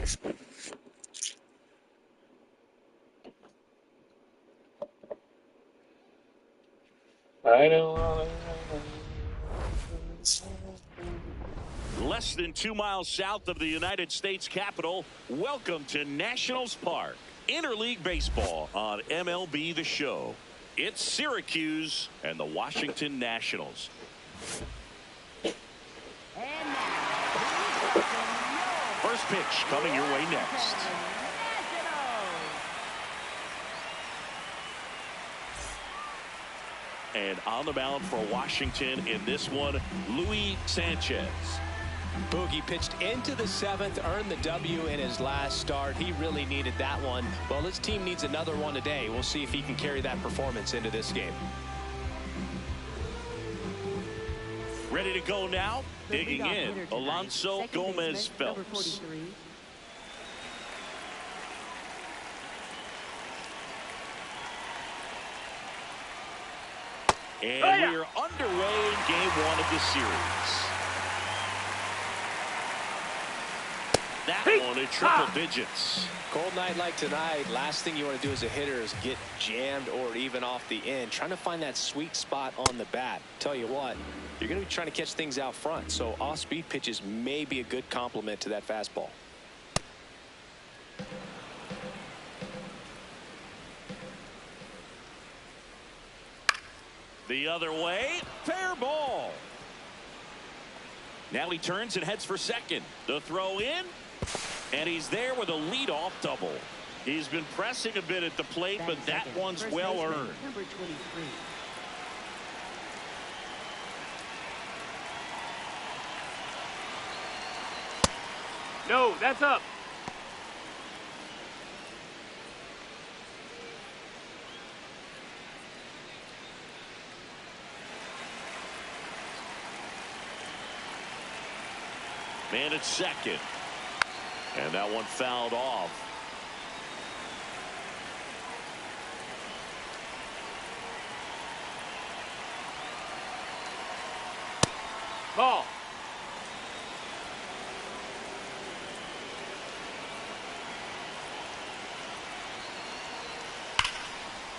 I don't wanna... Less than 2 miles south of the United States Capitol, welcome to Nationals Park. Interleague Baseball on MLB The Show. It's Syracuse and the Washington Nationals. First pitch coming your way next. And on the mound for Washington in this one, Luis Sanchez. Boogie pitched into the 7th, earned the W in his last start. He really needed that one. Well, his team needs another one today. We'll see if he can carry that performance into this game. Ready to go now. Digging in, Alonso Gomez Phelps. And we're underway in game 1 of the series. That one at triple digits. Cold night like tonight, last thing you want to do as a hitter is get jammed or even off the end. Trying to find that sweet spot on the bat. Tell you what, you're going to be trying to catch things out front, so off-speed pitches may be a good complement to that fastball. The other way, fair ball. Now he turns and heads for second. The throw in, and he's there with a leadoff double. He's been pressing a bit at the plate, but that one's well earned. Number 23. No, that's up. Man at second. And that one fouled off. Ball.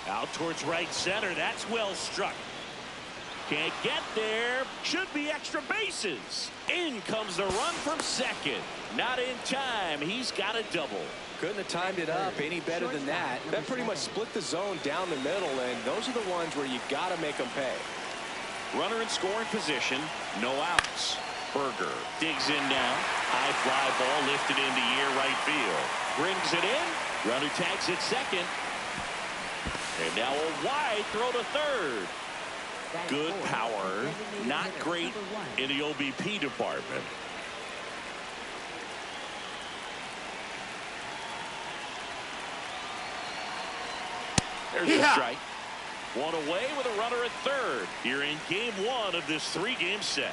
Out towards right center. That's well struck. Can't get there. Should be extra bases. In comes the run from second. Not in time. He's got a double. Couldn't have timed it up any better than that. That pretty much split the zone down the middle, and those are the ones where you got to make them pay. Runner in scoring position. No outs. Berger digs in now. High fly ball lifted into near right field. Brings it in. Runner tags at second. And now a wide throw to third. Good power, not great in the OBP department. There's a strike. One away with a runner at third here in game 1 of this 3-game set.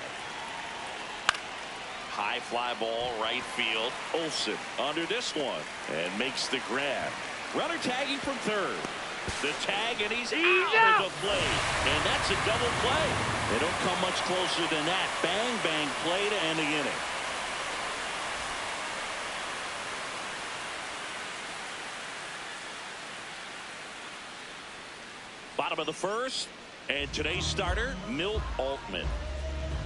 High fly ball right field. Olsen under this one and makes the grab. Runner tagging from third. The tag, and he's out of the plate. And that's a double play. They don't come much closer than that. Bang, bang play to end the inning. Bottom of the first, and today's starter, Milt Altman.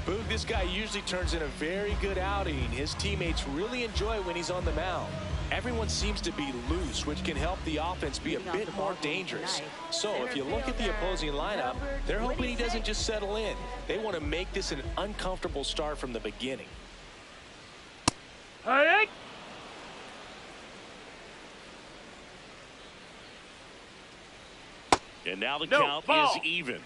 Boog, this guy usually turns in a very good outing. His teammates really enjoy when he's on the mound. Everyone seems to be loose, which can help the offense be a bit more dangerous. So if you look at the opposing lineup, they're hoping he doesn't just settle in. They want to make this an uncomfortable start from the beginning. Hey! And now the count is even.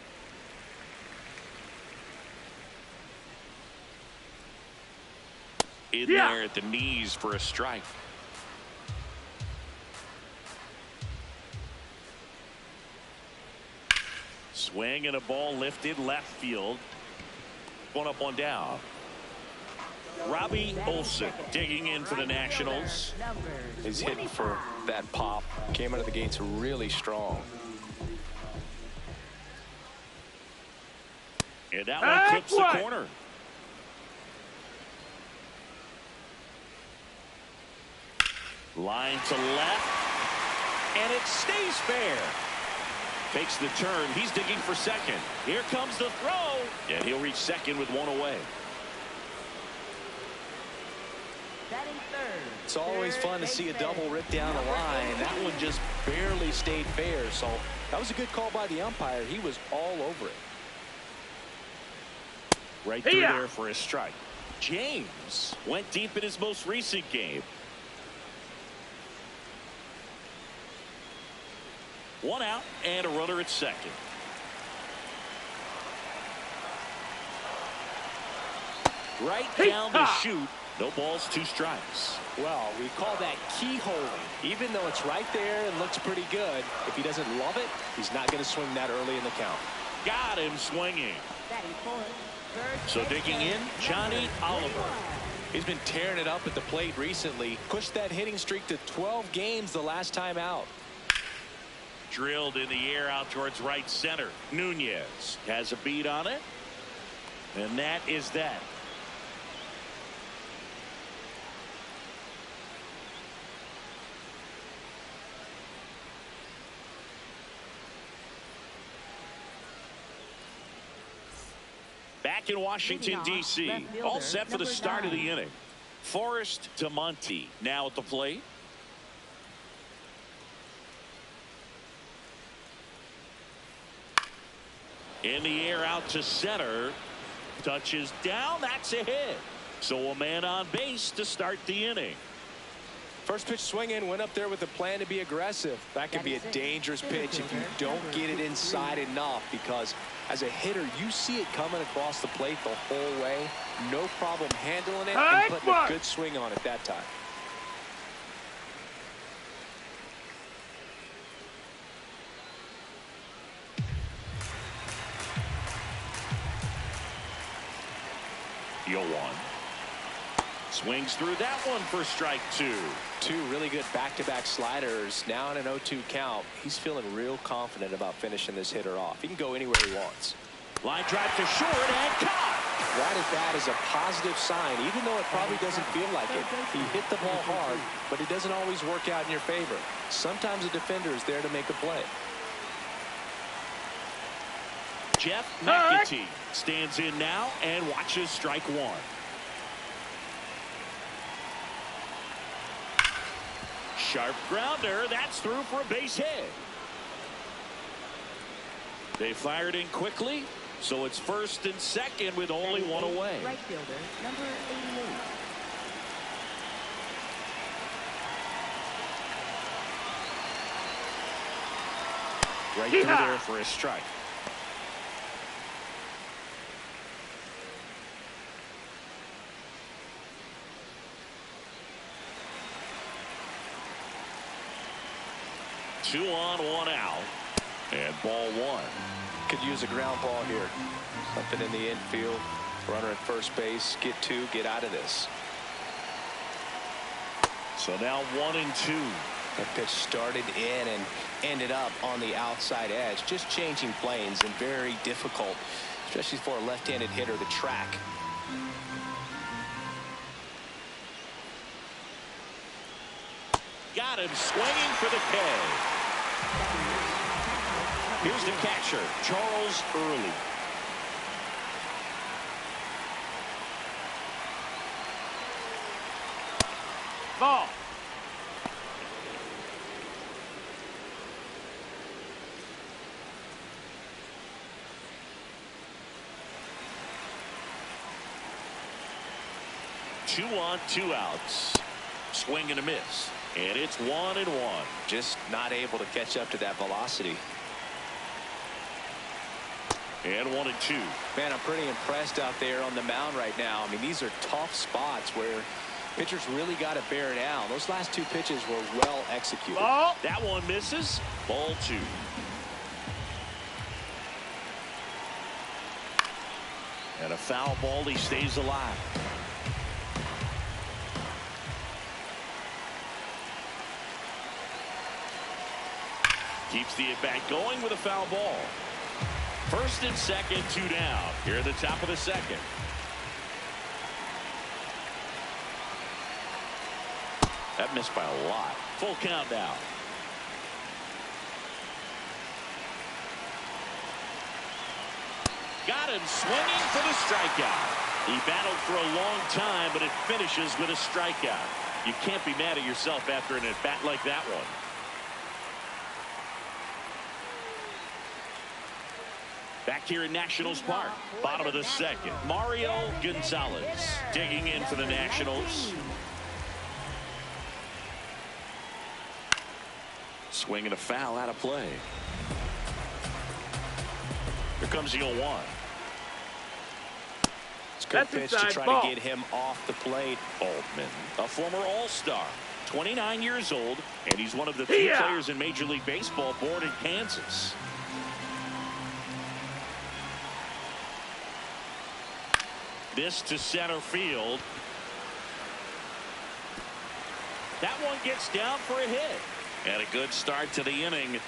In there at the knees for a strike. Swing and a ball lifted left field. One up, one down. Robbie Olsen digging in for the Nationals. He's hitting for that pop. Came out of the gates really strong. And that one clips the corner. Line to left. And it stays fair. Takes the turn. He's digging for second. Here comes the throw. And he'll reach second with one away. It's always fun to see a double rip down the line. That one just barely stayed fair. So that was a good call by the umpire. He was all over it. Right through there for a strike. James went deep in his most recent game. One out and a runner at second. Right down the chute. No balls, 2 strikes. Well, we call that keyholing. Even though it's right there and looks pretty good, if he doesn't love it, he's not going to swing that early in the count. Got him swinging. So digging in, Johnny Oliver. He's been tearing it up at the plate recently. Pushed that hitting streak to 12 games the last time out. Drilled in the air out towards right center. Nunez has a beat on it. And that is that. Back in Washington, D.C. All set for the start of the inning. Forrest to Monty now at the plate. In the air out to center. Touches down. That's a hit. So a man on base to start the inning. First pitch swing in, went up there with a plan to be aggressive. That can be a dangerous pitch if you don't get it inside enough, because as a hitter, you see it coming across the plate the whole way. No problem handling it and putting a good swing on it that time. Yo one. Swings through that one for strike 2. 2 really good back-to-back sliders. Now in an 0-2 count. He's feeling real confident about finishing this hitter off. He can go anywhere he wants. Line drive to short and caught. That at bat is a positive sign, even though it probably doesn't feel like it. He hit the ball hard, but it doesn't always work out in your favor. Sometimes a defender is there to make a play. Jeff McAtee stands in now and watches strike 1. Sharp grounder. That's through for a base hit. They fired in quickly, so it's first and second with only one away. Right fielder, number 88. Right through there for a strike. Two on, one out. And ball 1. Could use a ground ball here. Something in the infield. Runner at first base. Get 2. Get out of this. So now 1 and 2. That pitch started in and ended up on the outside edge. Just changing planes and very difficult, especially for a left-handed hitter to track. Got him swinging for the K. Here's the catcher, Charles Early. Ball. Two on, 2 outs. Swing and a miss. And it's 1 and 1. Just not able to catch up to that velocity. And 1 and 2. Man, I'm pretty impressed out there on the mound right now. I mean, these are tough spots where pitchers really got to bear down. Those last 2 pitches were well executed. Ball. That one misses. Ball 2. And a foul ball. He stays alive. Keeps the at-bat going with a foul ball. First and second, 2 down. Here at the top of the second. That missed by a lot. Full count now. Got him swinging for the strikeout. He battled for a long time, but it finishes with a strikeout. You can't be mad at yourself after an at-bat like that one. Back here in Nationals Park, bottom of the second. Mario Gonzalez digging in for the Nationals. Swing and a foul out of play. Here comes the 0-1. It's a good pitch to try to get him off the plate. Altman, a former All-Star, 29 years old, and he's one of the few players in Major League Baseball born in Kansas. This to center field. That one gets down for a hit. And a good start to the inning.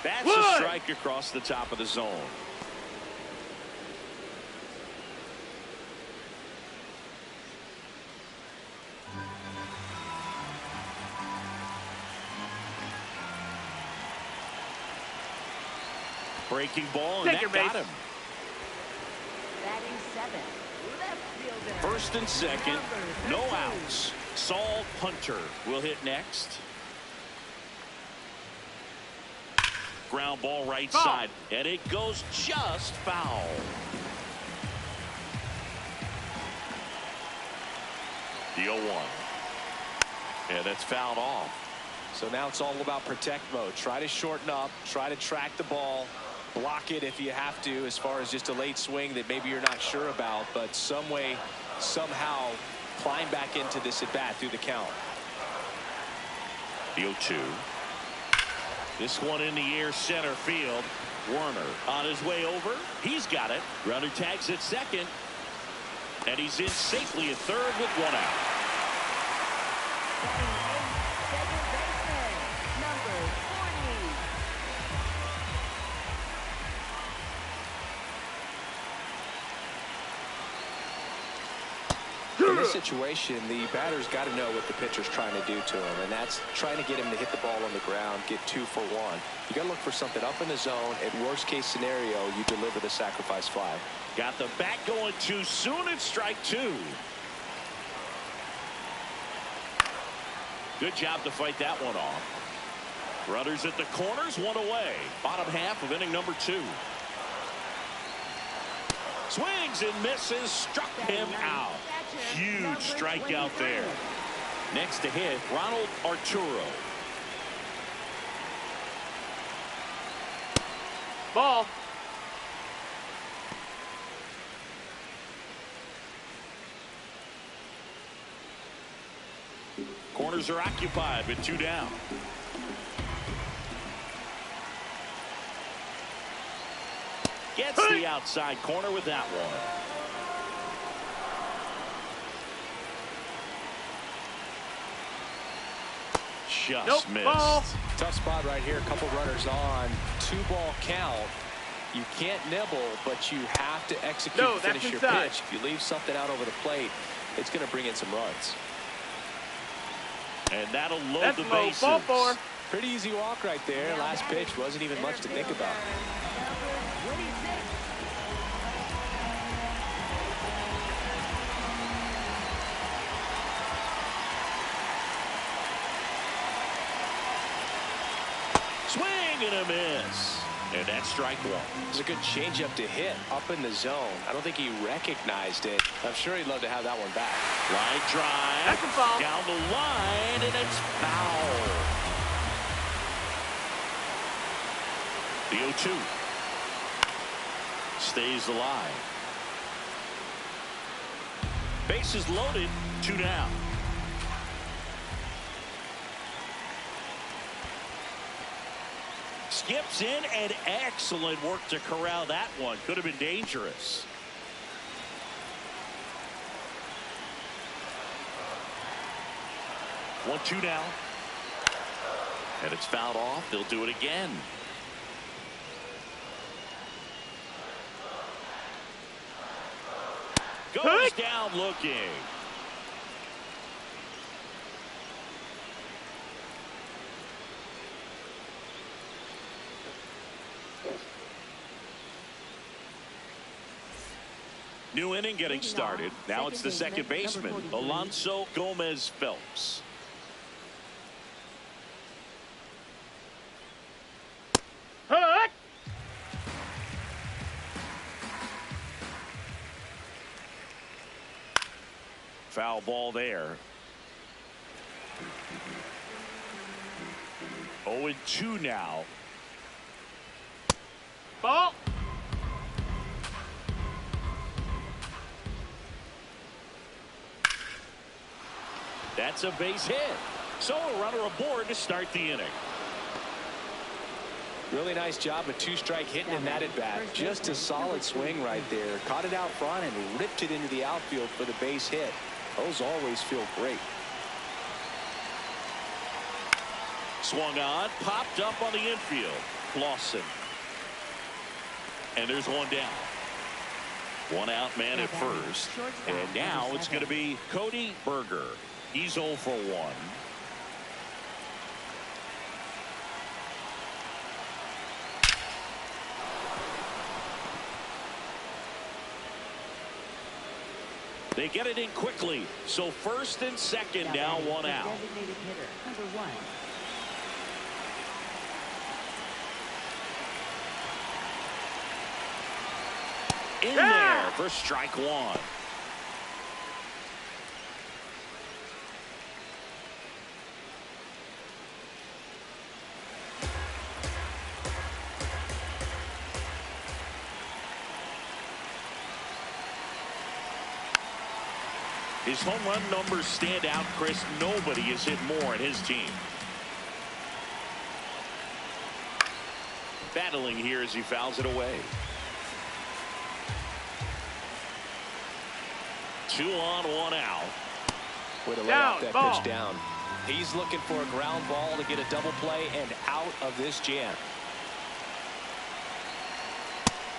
That's a strike across the top of the zone. Breaking ball, and that got him. Batting seven, left fielder. First and second, no outs. Saul Hunter will hit next. Ground ball right side, and it goes just foul. The 0-1. And that's fouled off. So now it's all about protect mode. Try to shorten up, try to track the ball, block it if you have to, as far as just a late swing that maybe you're not sure about, but some way, somehow climb back into this at bat through the count. The 0-2. This one in the air, center field. Werner on his way over. He's got it. Runner tags at second. And he's in safely at third with one out. Second baseman, number 40. In this situation, the batter's got to know what the pitcher's trying to do to him, and that's trying to get him to hit the ball on the ground, get 2 for 1. You got to look for something up in the zone. At worst case scenario, you deliver the sacrifice fly. Got the bat going too soon. It's strike 2. Good job to fight that one off. Runners at the corners, one away. Bottom half of inning number 2. Swings and misses, struck him out. Huge strikeout there. Next to hit, Ronald Arturo. Ball. Corners are occupied with 2 down. Gets the outside corner with that one. Just missed. Ball. Tough spot right here. A couple runners on. 2-ball count. You can't nibble, but you have to execute and finish your pitch. If you leave something out over the plate, it's going to bring in some runs. And that'll load the bases. Ball 4. Pretty easy walk right there. Last pitch wasn't even much to think about. Swing and a miss. And that's strike 1. It's a good changeup to hit up in the zone. I don't think he recognized it. I'm sure he'd love to have that one back. Line drive. That's a foul. Down the line, and it's foul. The 0-2. Stays alive. Bases loaded, 2 down. Skips in, and excellent work to corral that one. Could have been dangerous. One, 2 now. And it's fouled off. They'll do it again. Goes down looking. New inning getting started. Now it's the second baseman, Alonso Gomez Phelps. Foul ball there. 0-2 now. Ball. That's a base hit. So a runner aboard to start the inning. Really nice job, a two-strike hitting in that at bat. Just a solid swing right there. Caught it out front and ripped it into the outfield for the base hit. Those always feel great. Swung on, popped up on the infield. Lawson. And there's one down. One out man at first. And now it's going to be Cody Berger. He's 0 for 1. They get it in quickly. So first and second, now one out. Designated hitter, number 1. In there for strike one. His home run numbers stand out, Chris. Nobody has hit more in his team. Battling here as he fouls it away. 2 on, 1 out. Way to lay off that pitch down. He's looking for a ground ball to get a double play and out of this jam.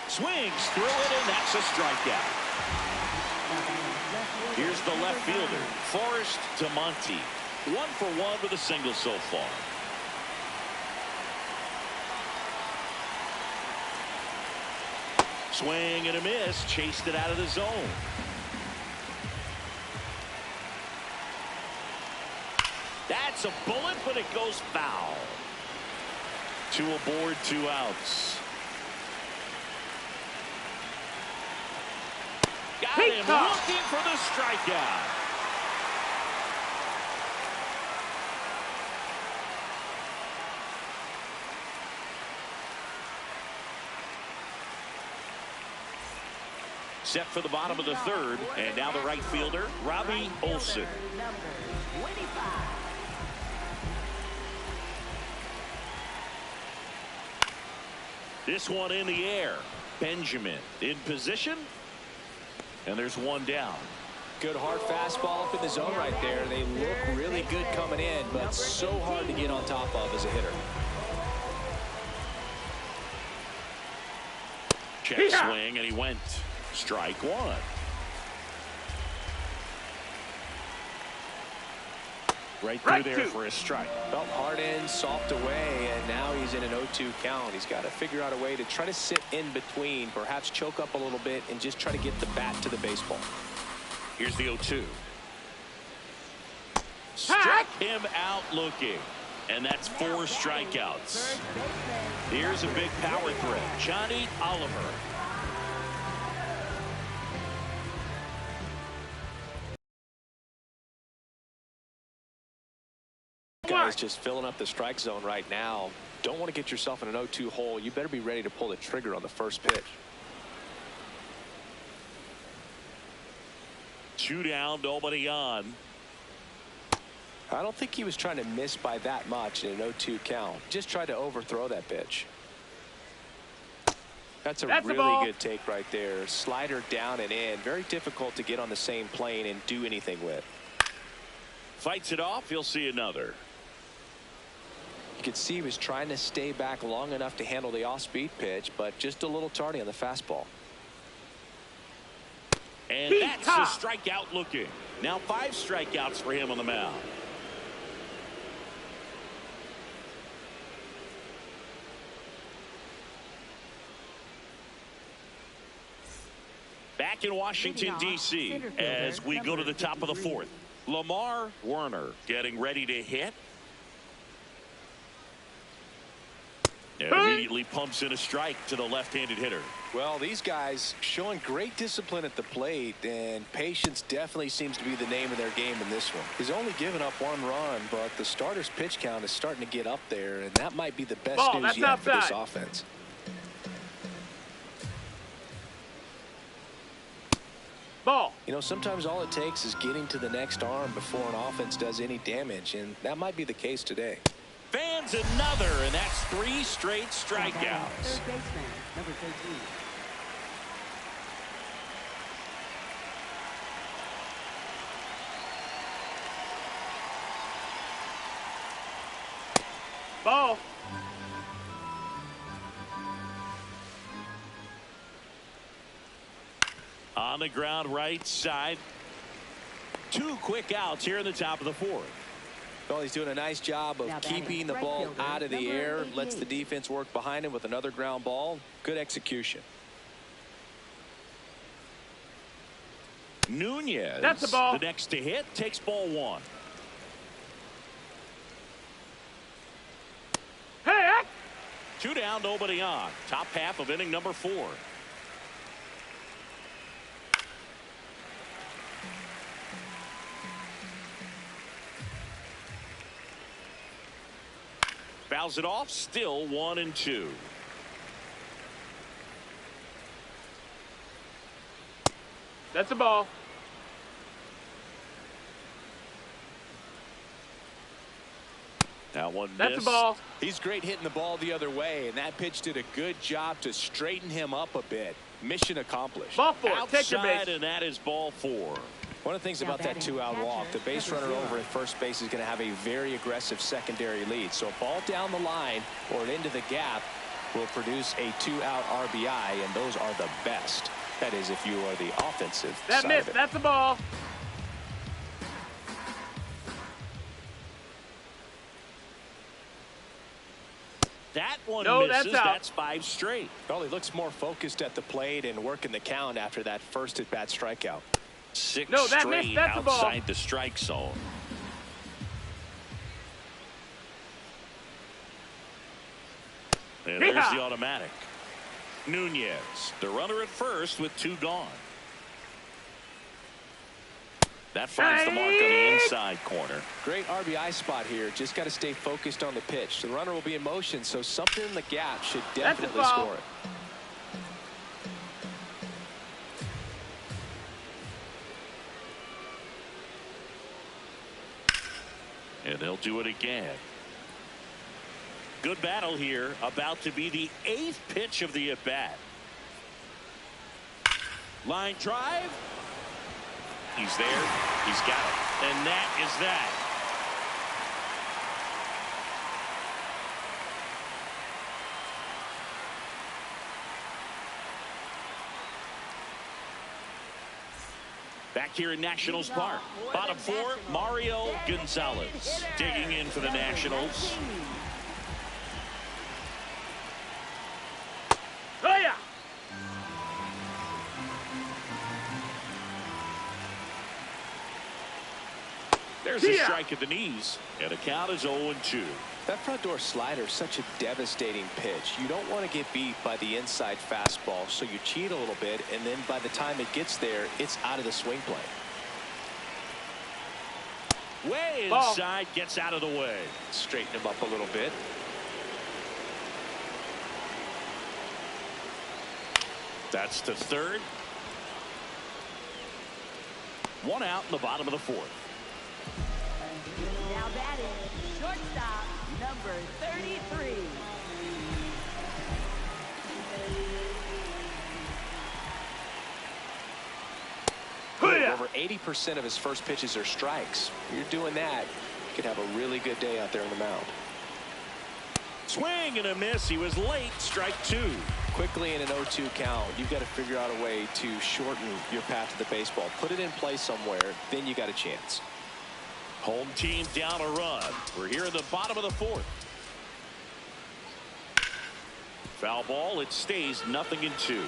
Swings through it, and that's a strikeout. Here's the left fielder, Forrest DeMonte. 1 for 1 with a single so far. Swing and a miss, chased it out of the zone. That's a bullet, but it goes foul. 2 aboard, 2 outs. Got him looking for the strikeout. Set for the bottom of the third, and now the right fielder, Robbie Olson. Number 25. This one in the air. Benjamin in position. And there's one down. Good hard fastball up in the zone right there. They look really good coming in, but so hard to get on top of as a hitter. Check swing, and he went. Strike one. Right through there for a strike. Felt hard in, soft away, and now he's in an 0-2 count. He's got to figure out a way to try to sit in between, perhaps choke up a little bit, and just try to get the bat to the baseball. Here's the 0-2. Struck him out looking. And that's 4 strikeouts. Here's a big power threat. Johnny Oliver. Guys just filling up the strike zone right now. Don't want to get yourself in an 0-2 hole. You better be ready to pull the trigger on the first pitch. 2 down, nobody on. I don't think he was trying to miss by that much in an 0-2 count. Just tried to overthrow that pitch. That's a really good take right there. Slider down and in. Very difficult to get on the same plane and do anything with. Fights it off. He'll see another. You could see he was trying to stay back long enough to handle the off-speed pitch, but just a little tardy on the fastball. And that's a strikeout looking. Now 5 strikeouts for him on the mound. Back in Washington, D.C. as we go to the top of the 4th. Lamar Werner getting ready to hit. And immediately pumps in a strike to the left-handed hitter. Well, these guys showing great discipline at the plate, and patience definitely seems to be the name of their game in this one. He's only given up 1 run, but the starter's pitch count is starting to get up there, and that might be the best news yet for this offense. Ball. You know, sometimes all it takes is getting to the next arm before an offense does any damage, and that might be the case today. Fans another, and that's 3 straight strikeouts. Third baseman, number 13. Ball. On the ground right side. 2 quick outs here in the top of the 4th. Well, he's doing a nice job of keeping the ball out of the air. Lets the defense work behind him with another ground ball. Good execution. Nunez, that's the ball. The next to hit, takes ball 1. Hey! 2 down, nobody on. Top half of inning number 4. Fouls it off, still 1-2. That's a ball. That one That's missed. a ball. He's great hitting the ball the other way, and that pitch did a good job to straighten him up a bit. Mission accomplished. Ball 4. Take your Outside, base. and that is ball 4. One of the things about that 2-out walk, the base runner over at first base is going to have a very aggressive secondary lead. So a ball down the line or into the gap will produce a 2-out RBI, and those are the best. That is, if you are the offensive That side missed. of it. That's a ball. That one No, misses. that's out. That's 5 straight. Well, he looks more focused at the plate and working the count after that first at-bat strikeout. 6 No, that straight missed. That's a ball. outside the strike zone. And there's Yeah. the automatic. Nunez, the runner at first with 2 gone. That finds the mark on the inside corner. Great RBI spot here. Just got to stay focused on the pitch. The runner will be in motion, so something in the gap should definitely foul. score it. And they'll do it again. Good battle here. About to be the 8th pitch of the at-bat. Line drive. He's there. He's got it. And that is that. Back here in Nationals Park. Bottom 4, Mario Gonzalez digging in for the Nationals. Oh, yeah. There's a strike at the knees, and a count is 0-2. That front door slider is such a devastating pitch. You don't want to get beat by the inside fastball, so you cheat a little bit, and then by the time it gets there, it's out of the swing plane. Way Ball. inside, gets out of the way. Straighten him up a little bit. That's to third. 1 out in the bottom of the 4th. Now batting, shortstop, number 33. Over 80% of his first pitches are strikes. You're doing that, you could have a really good day out there on the mound. Swing and a miss. He was late. Strike 2. Quickly in an 0-2 count, you've got to figure out a way to shorten your path to the baseball. Put it in play somewhere, then you got a chance. Home team down a run. We're here in the bottom of the fourth. Foul ball. It stays 0-2.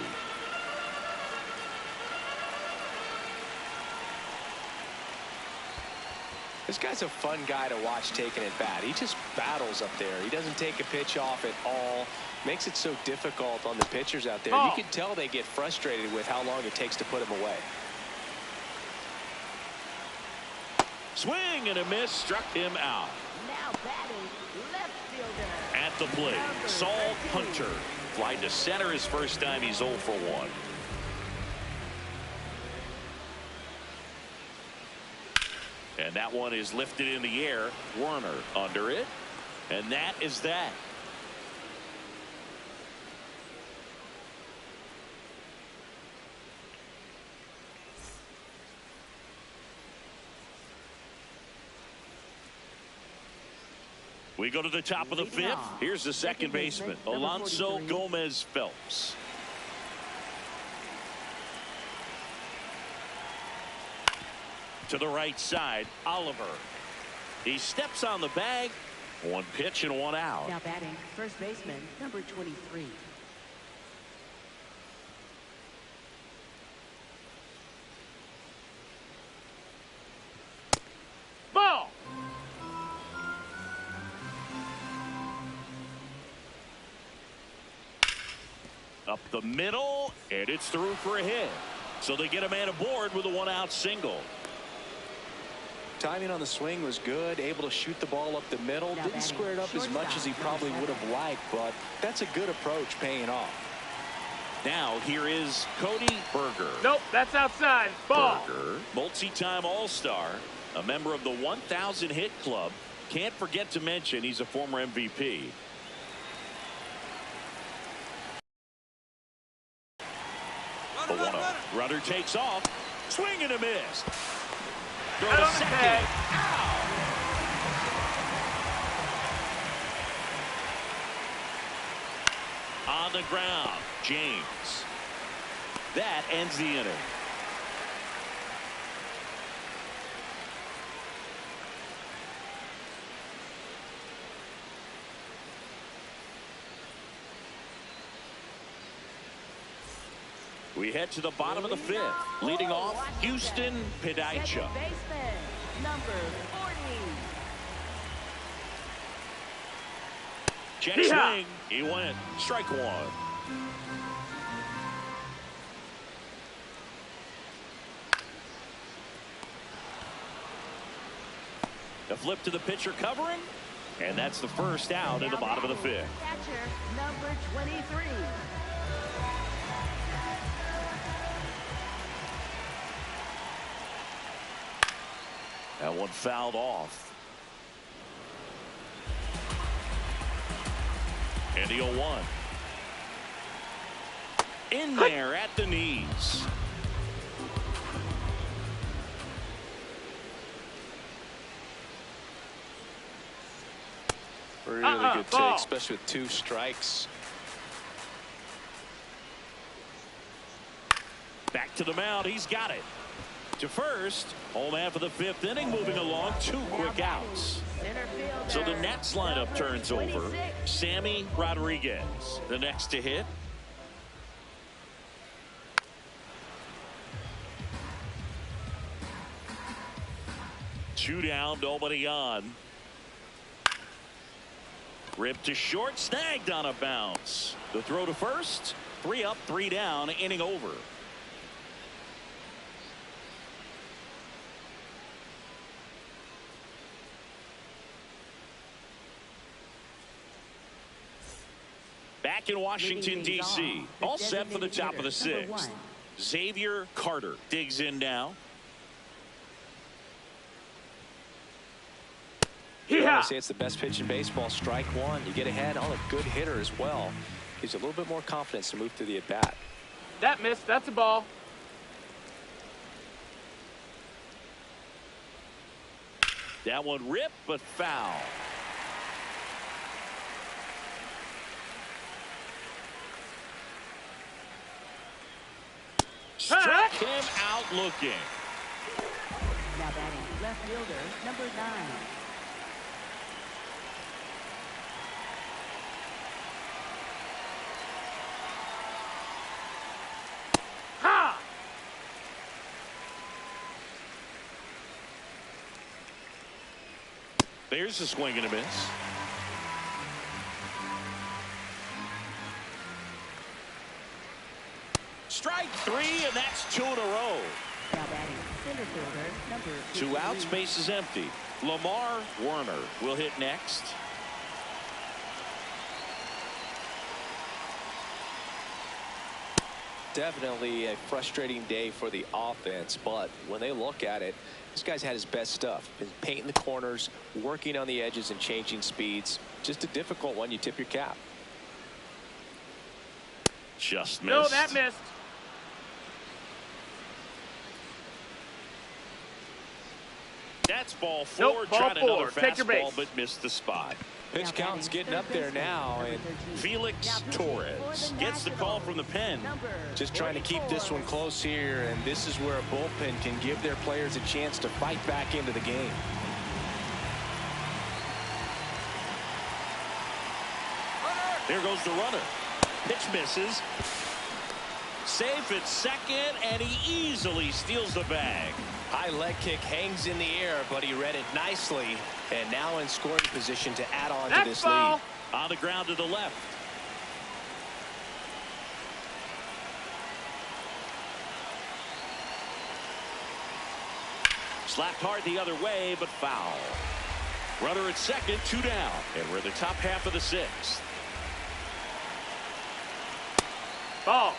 This guy's a fun guy to watch taking at bat. He just battles up there. He doesn't take a pitch off at all. Makes it so difficult on the pitchers out there. You can tell they get frustrated with how long it takes to put him away. Swing and a miss, struck him out. Now batting left fielder. At the plate, Saul Hunter. Fly to center his first time. He's 0 for 1. And that one is lifted in the air. Werner under it. And that is that. We go to the top of the fifth. Here's the second baseman, Alonso Gomez Phelps. To the right side, Oliver. He steps on the bag. One pitch and one out. Now batting first baseman, number 23. Ball. Up the middle, and it's through for a hit. So they get a man aboard with a one-out single. Timing on the swing was good, able to shoot the ball up the middle. Didn't square it up as much as he probably would have liked, but that's a good approach paying off. Now here is Cody Berger. Nope, that's outside. Ball. Berger, multi-time All-Star, a member of the 1,000 hit club. Can't forget to mention he's a former MVP. Runner takes off. Swing and a miss. Throw to second. On the ground, James. That ends the inning. We head to the bottom of the fifth. Leading off, Houston Pidaicha. Baseman, number 40. Check swing. He went. Strike one. The flip to the pitcher covering. And that's the first out in the bottom of the fifth. Catcher, number 23. That one fouled off. And the 0-1. In there at the knees. Really good take, especially with 2 strikes. Back to the mound. He's got it. To first, home half of the fifth inning, moving along, 2 quick outs. So the Nets lineup turns over. Sammy Rodriguez, the next to hit. Two down, nobody on. Ripped to short, snagged on a bounce. The throw to first, 3 up, 3 down, inning over. Back in Washington, D.C. All set for the top of the sixth. Xavier Carter digs in now. I say it's the best pitch in baseball. Strike one. You get ahead on a good hitter as well. Gives you a little bit more confidence to move through the at-bat. That missed. That's a ball. That one ripped, but foul. Struck him out looking. Now batting left fielder, number 9. Ha! There's a swing and a miss. Strike 3, and that's 2 in a row. Now batting center fielder, number 2 outs, 53. base is empty. Lamar Warner will hit next. Definitely a frustrating day for the offense, but when they look at it, this guy's had his best stuff. Been painting the corners, working on the edges, and changing speeds. Just a difficult one. You tip your cap. Just missed. No, that missed. That's ball 4. Nope, ball Tried another 4. Take your base. fastball, but missed the spot. Pitch count's getting up there now, and Felix Torres gets the call from the pen. just trying to keep this one close here, and this is where a bullpen can give their players a chance to fight back into the game. There goes the runner. Pitch misses. Safe at second, and he easily steals the bag. High leg kick hangs in the air, but he read it nicely, and now in scoring position to add on to That's this ball. lead. On the ground to the left. Slapped hard the other way, but foul. Runner at second, 2 down, and we're in the top half of the 6th. Ball.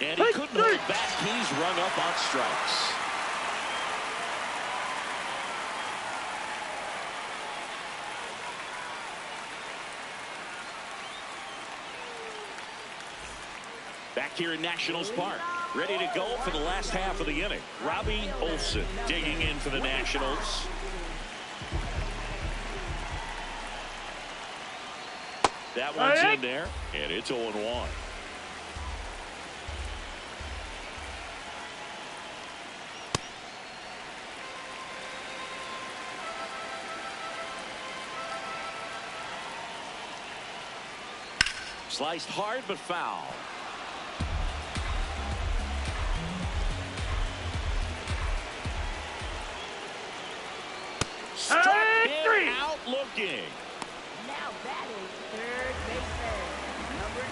And he couldn't hold back. He's rung up on strikes. Back here in Nationals Park, ready to go for the last half of the inning. Robbie Olson digging in for the Nationals. That one's in there, and it's 0-1. Sliced hard, but foul. Struck him out looking. Now batting third baseman, number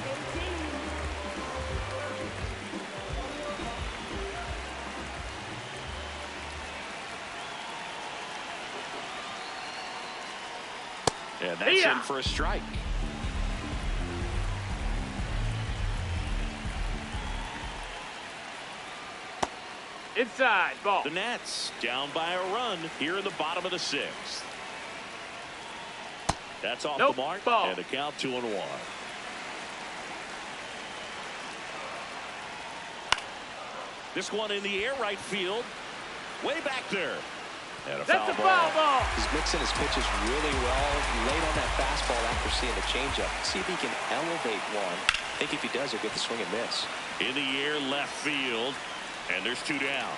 18. And that's in for a strike. Inside, ball. The Nats down by a run here in the bottom of the 6th. That's off the mark, ball. and the count 2-1. This one in the air, right field, way back there. And That's a foul ball. He's mixing his pitches really well, late on that fastball after seeing the changeup. See if he can elevate one. I think if he does, he'll get the swing and miss. In the air, left field, and there's 2 down.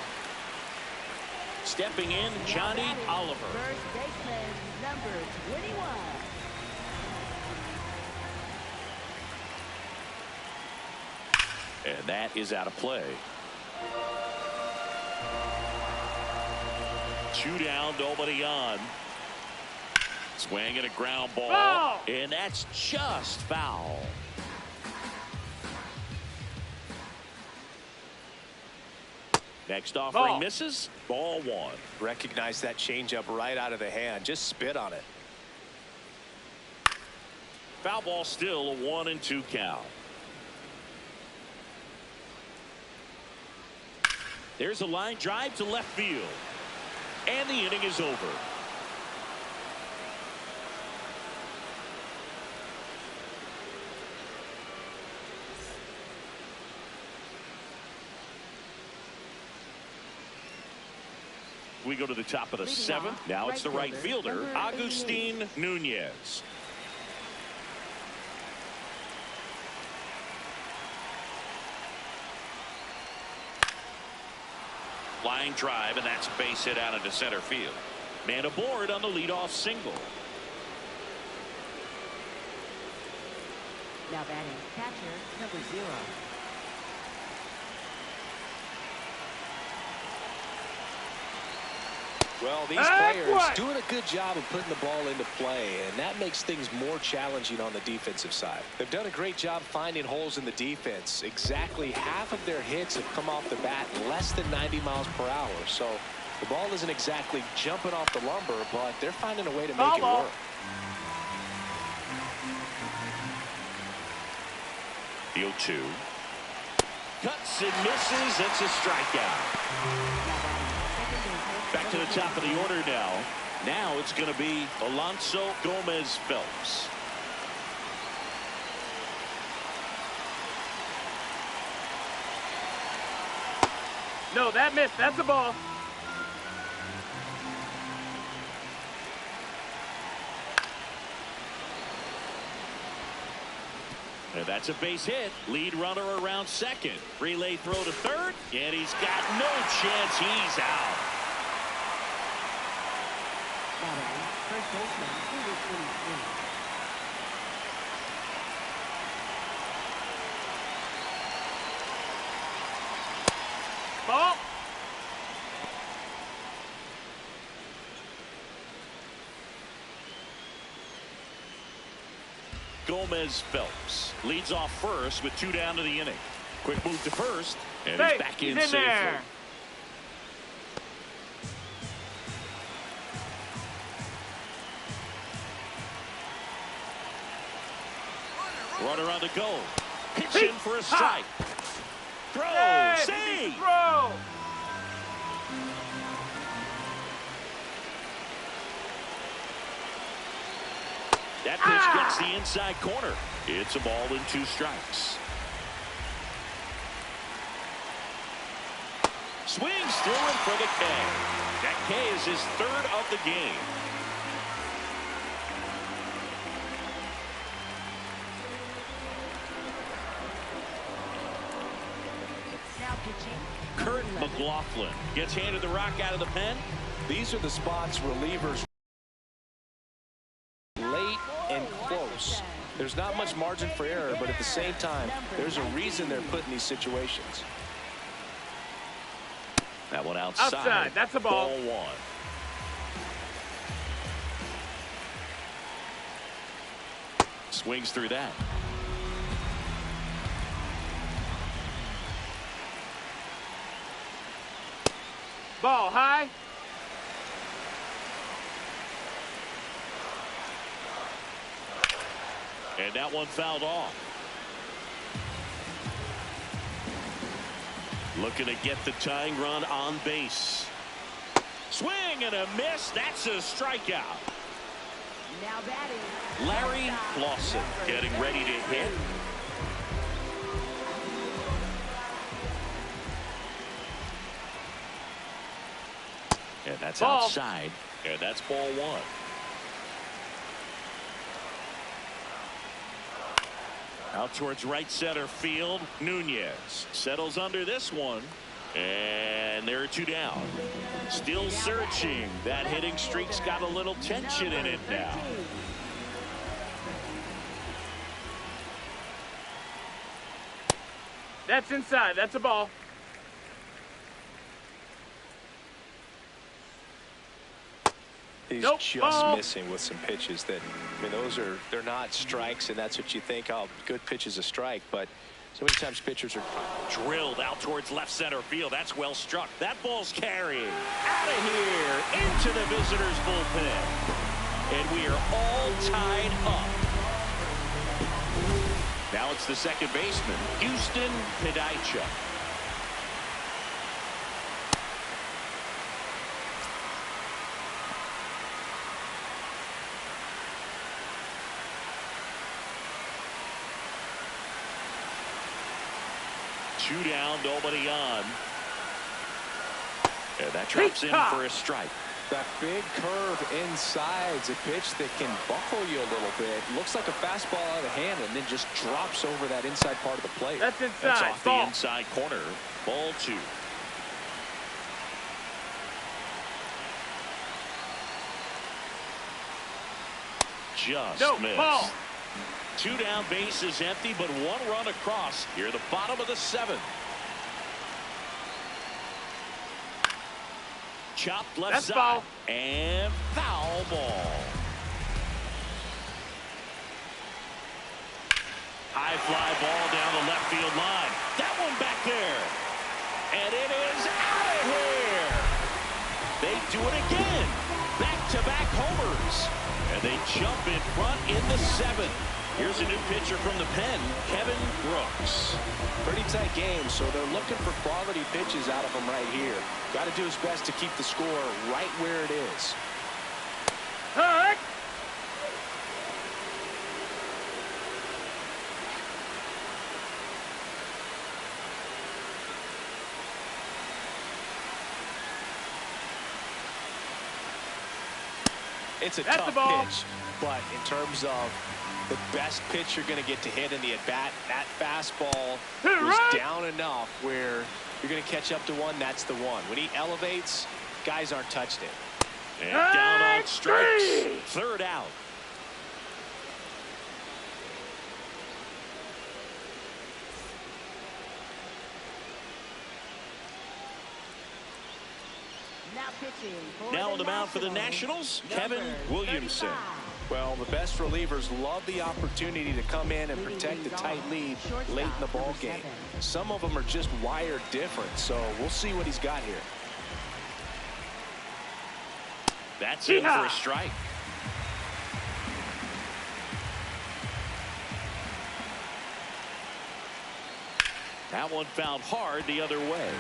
Stepping in, Johnny Oliver. First baseman, number 21. And that is out of play. 2 down, nobody on. Swing and a ground ball. Foul. And that's just foul. Next offering Ball. misses. Ball 1. Recognize that changeup right out of the hand. Just spit on it. Foul ball, still a 1-2 count. There's a line drive to left field. And the inning is over. We go to the top of the 7th. Now it's the right fielder, Agustin Nunez. Flying drive, and that's a base hit out into center field. Man aboard on the leadoff single. Now batting catcher number 0. Well, these players doing a good job of putting the ball into play, and that makes things more challenging on the defensive side. They've done a great job finding holes in the defense. Exactly half of their hits have come off the bat less than 90 miles per hour. So the ball isn't exactly jumping off the lumber, but they're finding a way to make it work. The 0-2. Cuts and misses. It's a strikeout. Back to the top of the order now. Now it's going to be Alonso Gomez Phelps. No, that missed. That's a ball. And that's a base hit. Lead runner around second. Relay throw to third. And he's got no chance. He's out. First baseman, number 23. Ball. Gomez Phelps leads off first with 2 down to the inning. Quick move to first, and Hey, he's back in he's safely. there. Runner on the go. Hits in for a strike. Throw. Hey, Save. throw. That pitch gets the inside corner. It's a ball and 2 strikes. Swings through it for the K. That K is his 3rd of the game. Now pitching. Kurt McLaughlin gets handed the rock out of the pen. These are the spots relievers late and close. There's not much margin for error, but at the same time, there's a reason they're put in these situations. That one outside. Outside. That's a ball. Ball 1. Swings through that. Ball high. And that one fouled off. Looking to get the tying run on base. Swing and a miss. That's a strikeout. Now batting. Larry Lawson getting ready to hit. And that's Ball. outside. And that's ball 1. Out towards right center field. Nunez settles under this one. And there are 2 down. Still searching. That hitting streak's got a little tension in it now. That's inside. That's a ball. He's Nope. just Ball. missing with some pitches that, I mean, they're not strikes, and that's what you think, oh, good pitch is a strike, but so many times pitchers are Drilled out towards left center field. That's well struck. That ball's carrying out of here into the visitors' bullpen. And we are all tied up. Now it's the second baseman, Houston Pidaychuk. Two down, nobody on. And that drops in for a strike. that big curve inside's a pitch that can buckle you a little bit. Looks like a fastball out of the hand and then just drops over that inside part of the plate. That's inside. That's off Ball. the inside corner. Ball 2. just No, missed. ball. 2 down, bases empty, but 1 run across here at the bottom of the 7th. Chopped left That's side. foul. And foul ball. High fly ball down the left field line. That one back there. And it is out of here. They do it again. Back-to-back homers. And they jump in front in the 7th. Here's a new pitcher from the pen, Kevin Brooks. Pretty tight game, so they're looking for quality pitches out of him right here. Got to do his best to keep the score right where it is. Hut! It's a That's tough the ball. pitch, but in terms of the best pitch you're going to get to hit in the at-bat, that fastball was Right. down enough where you're going to catch up to one, that's the one. When he elevates, guys aren't touching it. And down on Hey, strikes. three. 3rd out. Now pitching for Now the on the mound for the Nationals, Kevin number Williamson. 35. Well, the best relievers love the opportunity to come in and protect the tight lead late in the ball game. Some of them are just wired different, so we'll see what he's got here. That's in for a strike. That one fouled hard the other way.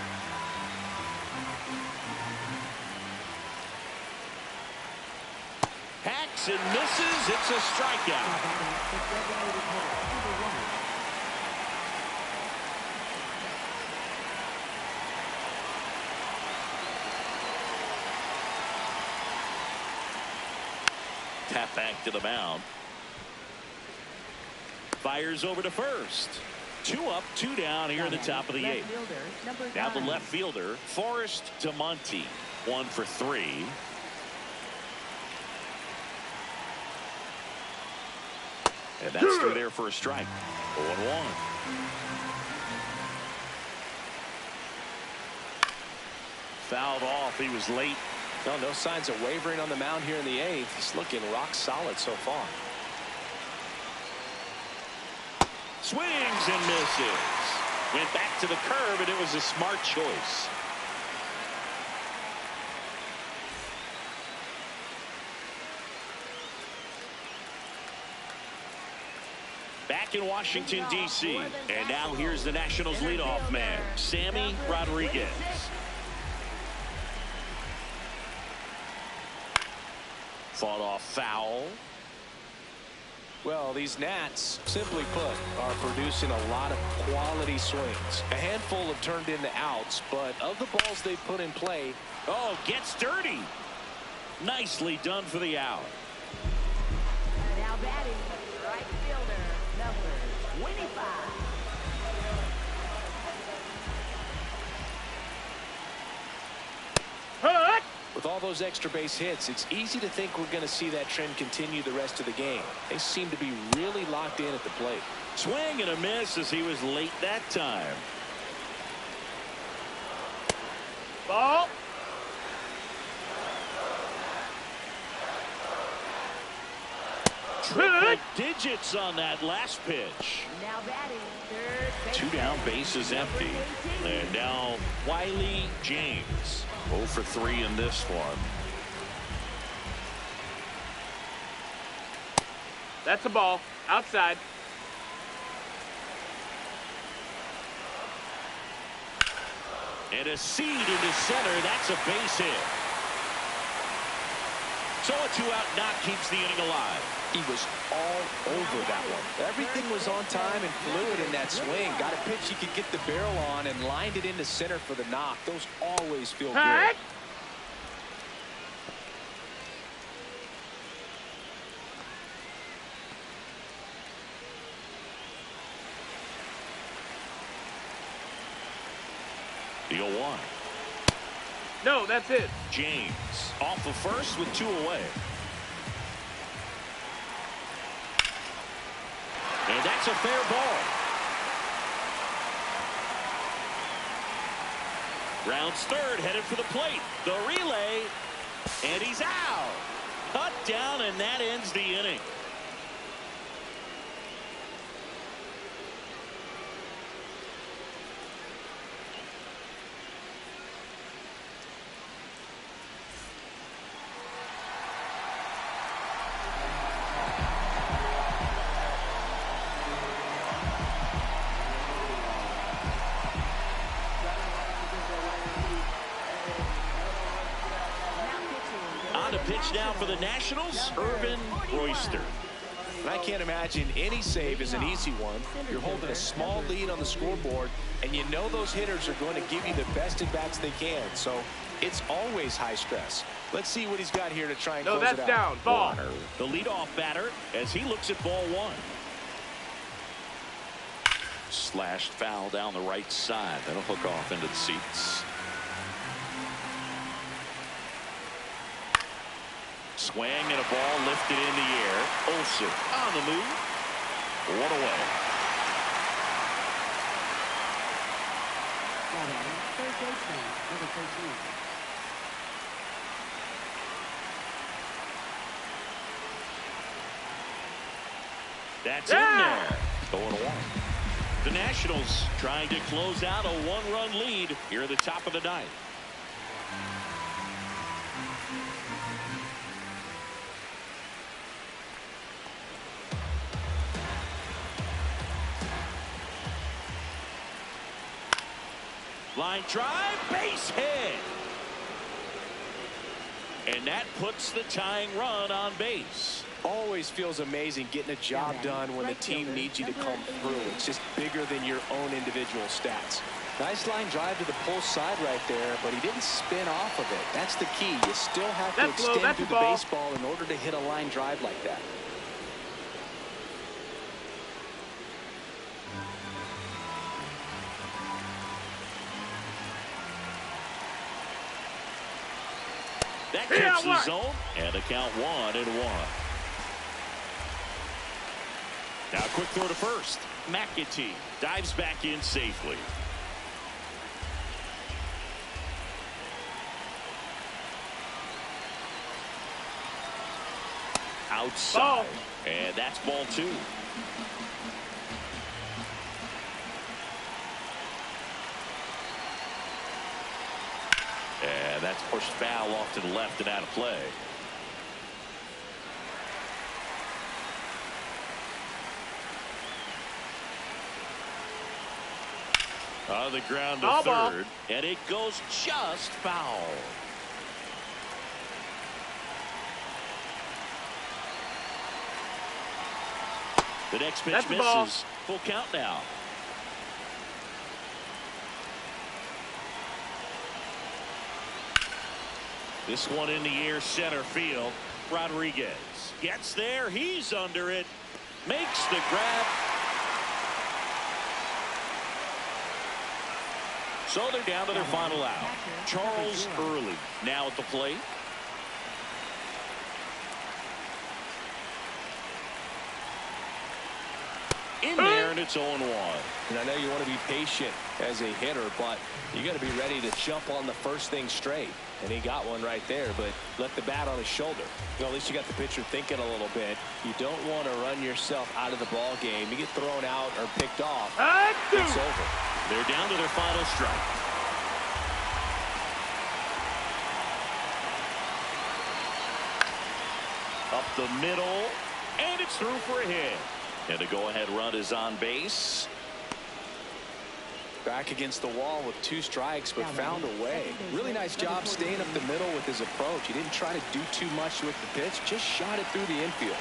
Hacks and misses. It's a strikeout. Tap back to the mound. Fires over to first. 2 up, 2 down here in the top of the 8th. Now the left fielder, Forrest DeMonte, 1 for 3. And that's through there for a strike. 0-1. Fouled off. He was late. No signs of wavering on the mound here in the 8th. He's looking rock solid so far. Swings and misses. Went back to the curve, and it was a smart choice. Back in Washington, D.C. And now here's the Nationals leadoff man, Sammy Rodriguez. Fought off foul. Well, these Nats, simply put, are producing a lot of quality swings. A handful have turned into outs, but of the balls they put in play. Oh, gets dirty. Nicely done for the out. Now batting, right fielder, number 25. Hut! With all those extra base hits, it's easy to think we're going to see that trend continue the rest of the game. They seem to be really locked in at the plate. Swing and a miss as he was late that time. Ball. Triple digits on that last pitch. Now batting, third base. 2 down, bases empty. And now Wiley James. 0 for 3 in this one. That's a ball. Outside. And a seed into center. That's a base hit. So a 2-out knock keeps the inning alive. He was all over that one. Everything was on time and fluid in that swing. Got a pitch he could get the barrel on and lined it into center for the knock. Those always feel good. Hut! The 0-1. No, that's it. James off of first with 2 away. And that's a fair ball. Rounds third, headed for the plate. The relay, and he's out. Cut down, and that ends the inning. On to pitch now for the Nationals, Irvin Royster. And I can't imagine any save is an easy one. You're holding a small lead on the scoreboard, and you know those hitters are going to give you the best at-bats they can. So it's always high stress. Let's see what he's got here to try and close it out. No, that's down. Ball. The leadoff batter as he looks at ball one. Slashed foul down the right side. That'll hook off into the seats. Swing and a ball lifted in the air. Olsen on the move. One away. Third baseman, number 13. That's in there. 0-1. The Nationals trying to close out a one-run lead here at the top of the ninth. Line drive, base hit. And that puts the tying run on base. Always feels amazing getting a job done when the team needs you to come through. It's just bigger than your own individual stats. Nice line drive to the pull side right there, but he didn't spin off of it. That's the key. You still have to extend through the baseball in order to hit a line drive like that. That gets the zone, and the count 1-1. Now a quick throw to first. McAtee dives back in safely. Outside, and that's ball 2. And that's pushed foul off to the left and out of play. On the ground to third, and it goes just foul. The next pitch misses. Full count now. This one in the air, center field. Rodriguez gets there. He's under it. Makes the grab. So they're down to their final out. Charles Early now at the plate. In there, and it's 0-1. And I know you want to be patient as a hitter, but you got to be ready to jump on the first thing straight. And he got one right there, but let the bat on his shoulder. Well, at least you got the pitcher thinking a little bit. You don't want to run yourself out of the ball game. You get thrown out or picked off, it's over. They're down to their final strike. Up the middle, and it's through for a hit. And the go-ahead run is on base. Back against the wall with 2 strikes, but found a way. Really nice job staying up the middle with his approach. He didn't try to do too much with the pitch, just shot it through the infield.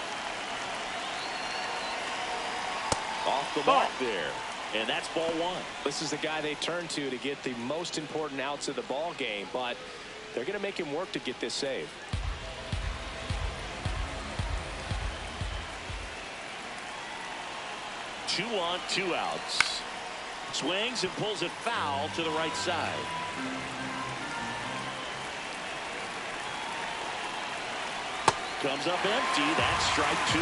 Off the mark there, and that's ball 1. This is the guy they turn to get the most important outs of the ball game, but they're going to make him work to get this save. Two on, 2 outs. Swings and pulls it foul to the right side. Comes up empty. That's strike 2.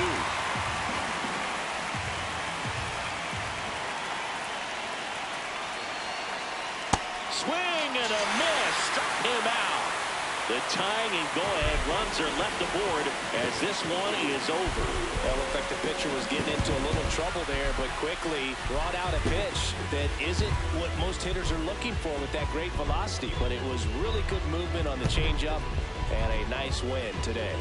tying and go-ahead runs are left aboard as this one is over. It looked like the pitcher was getting into a little trouble there, but quickly brought out a pitch that isn't what most hitters are looking for with that great velocity. But it was really good movement on the changeup and a nice win today.